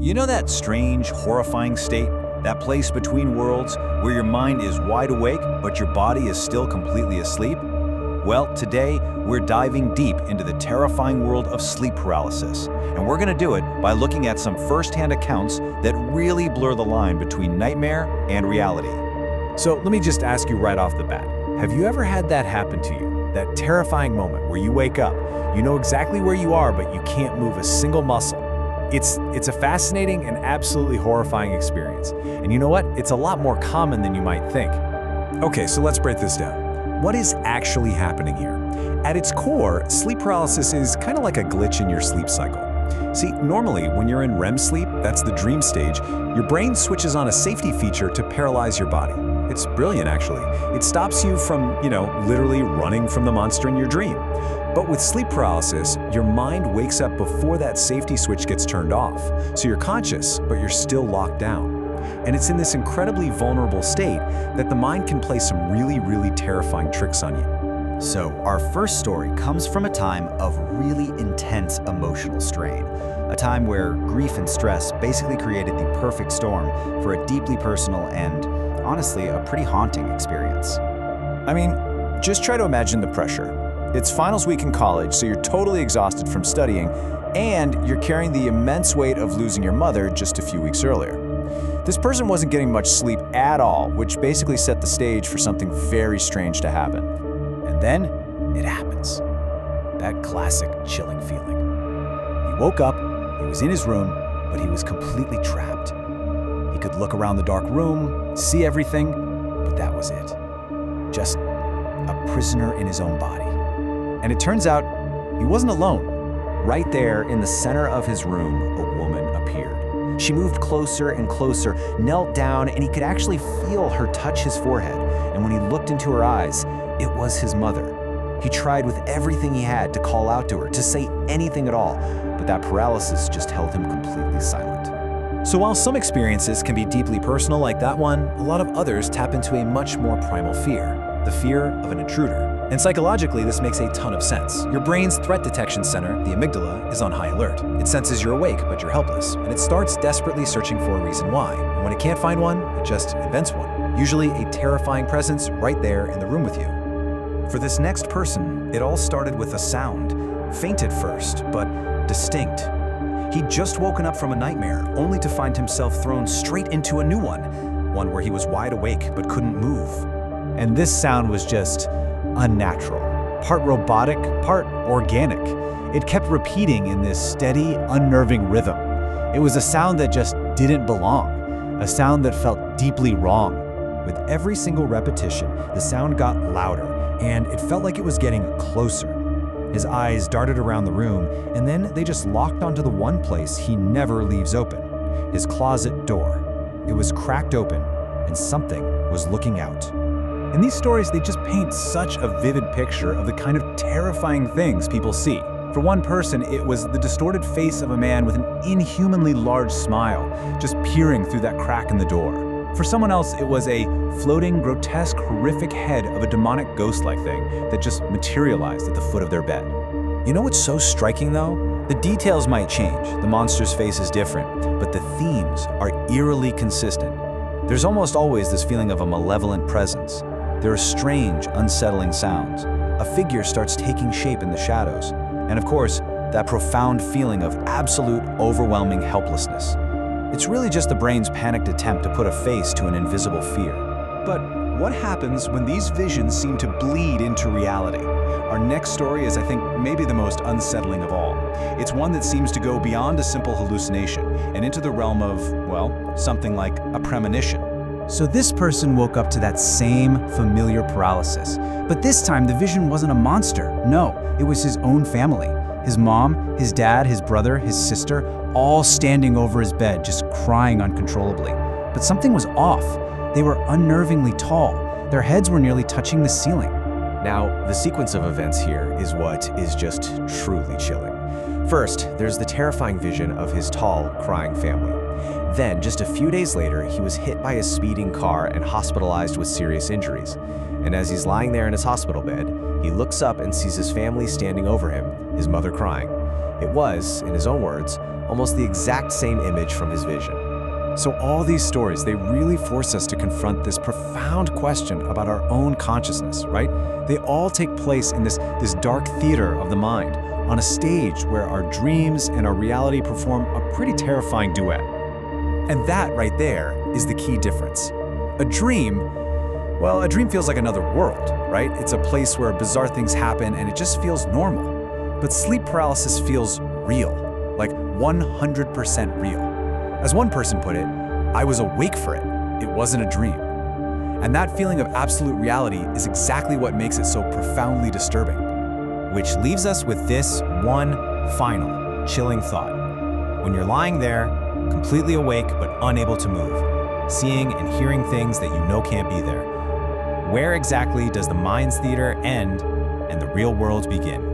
You know that strange, horrifying state? That place between worlds where your mind is wide awake, but your body is still completely asleep? Well, today, we're diving deep into the terrifying world of sleep paralysis. And we're gonna do it by looking at some first-hand accounts that really blur the line between nightmare and reality. So let me just ask you right off the bat, have you ever had that happen to you? That terrifying moment where you wake up, you know exactly where you are, but you can't move a single muscle. It's a fascinating and absolutely horrifying experience. And you know what? It's a lot more common than you might think. Okay, so let's break this down. What is actually happening here? At its core, sleep paralysis is kind of like a glitch in your sleep cycle. See, normally when you're in REM sleep, that's the dream stage, your brain switches on a safety feature to paralyze your body. It's brilliant, actually. It stops you from, literally running from the monster in your dream. But with sleep paralysis, your mind wakes up before that safety switch gets turned off. So you're conscious, but you're still locked down. And it's in this incredibly vulnerable state that the mind can play some really, really terrifying tricks on you. So our first story comes from a time of really intense emotional strain. A time where grief and stress basically created the perfect storm for a deeply personal and, honestly, a pretty haunting experience. I mean, just try to imagine the pressure. It's finals week in college, so you're totally exhausted from studying, and you're carrying the immense weight of losing your mother just a few weeks earlier. This person wasn't getting much sleep at all, which basically set the stage for something very strange to happen. And then, it happens. That classic chilling feeling. He woke up, he was in his room, but he was completely trapped. He could look around the dark room, see everything, but that was it. Just a prisoner in his own body. And it turns out, he wasn't alone. Right there, in the center of his room, a woman appeared. She moved closer and closer, knelt down, and he could actually feel her touch his forehead. And when he looked into her eyes, it was his mother. He tried with everything he had to call out to her, to say anything at all, but that paralysis just held him completely silent. So while some experiences can be deeply personal like that one, a lot of others tap into a much more primal fear, the fear of an intruder. And psychologically, this makes a ton of sense. Your brain's threat detection center, the amygdala, is on high alert. It senses you're awake, but you're helpless, and it starts desperately searching for a reason why. And when it can't find one, it just invents one. Usually a terrifying presence right there in the room with you. For this next person, it all started with a sound, faint at first, but distinct. He'd just woken up from a nightmare, only to find himself thrown straight into a new one where he was wide awake but couldn't move. And this sound was just unnatural, part robotic, part organic. It kept repeating in this steady, unnerving rhythm. It was a sound that just didn't belong, a sound that felt deeply wrong. With every single repetition, the sound got louder, and it felt like it was getting closer. His eyes darted around the room, and then they just locked onto the one place he never leaves open, his closet door. It was cracked open, and something was looking out. And these stories, they just paint such a vivid picture of the kind of terrifying things people see. For one person, it was the distorted face of a man with an inhumanly large smile, just peering through that crack in the door. For someone else, it was a floating, grotesque, horrific head of a demonic ghost-like thing that just materialized at the foot of their bed. You know what's so striking, though? The details might change, the monster's face is different, but the themes are eerily consistent. There's almost always this feeling of a malevolent presence. There are strange, unsettling sounds. A figure starts taking shape in the shadows. And of course, that profound feeling of absolute, overwhelming helplessness. It's really just the brain's panicked attempt to put a face to an invisible fear. But what happens when these visions seem to bleed into reality? Our next story is, I think, maybe the most unsettling of all. It's one that seems to go beyond a simple hallucination and into the realm of, well, something like a premonition. So this person woke up to that same familiar paralysis. But this time, the vision wasn't a monster. No, it was his own family. His mom, his dad, his brother, his sister, all standing over his bed, just crying uncontrollably. But something was off. They were unnervingly tall. Their heads were nearly touching the ceiling. Now, the sequence of events here is what is just truly chilling. First, there's the terrifying vision of his tall, crying family. Then, just a few days later, he was hit by a speeding car and hospitalized with serious injuries. And as he's lying there in his hospital bed, he looks up and sees his family standing over him, his mother crying. It was, in his own words, almost the exact same image from his vision. So all these stories, they really force us to confront this profound question about our own consciousness, right? They all take place in this dark theater of the mind, on a stage where our dreams and our reality perform a pretty terrifying duet. And that right there is the key difference. A dream feels like another world, right? It's a place where bizarre things happen and it just feels normal. But sleep paralysis feels real, like 100% real. As one person put it, I was awake for it. It wasn't a dream. And that feeling of absolute reality is exactly what makes it so profoundly disturbing. Which leaves us with this one final, chilling thought. When you're lying there, completely awake but unable to move, seeing and hearing things that you know can't be there, where exactly does the mind's theater end and the real world begin?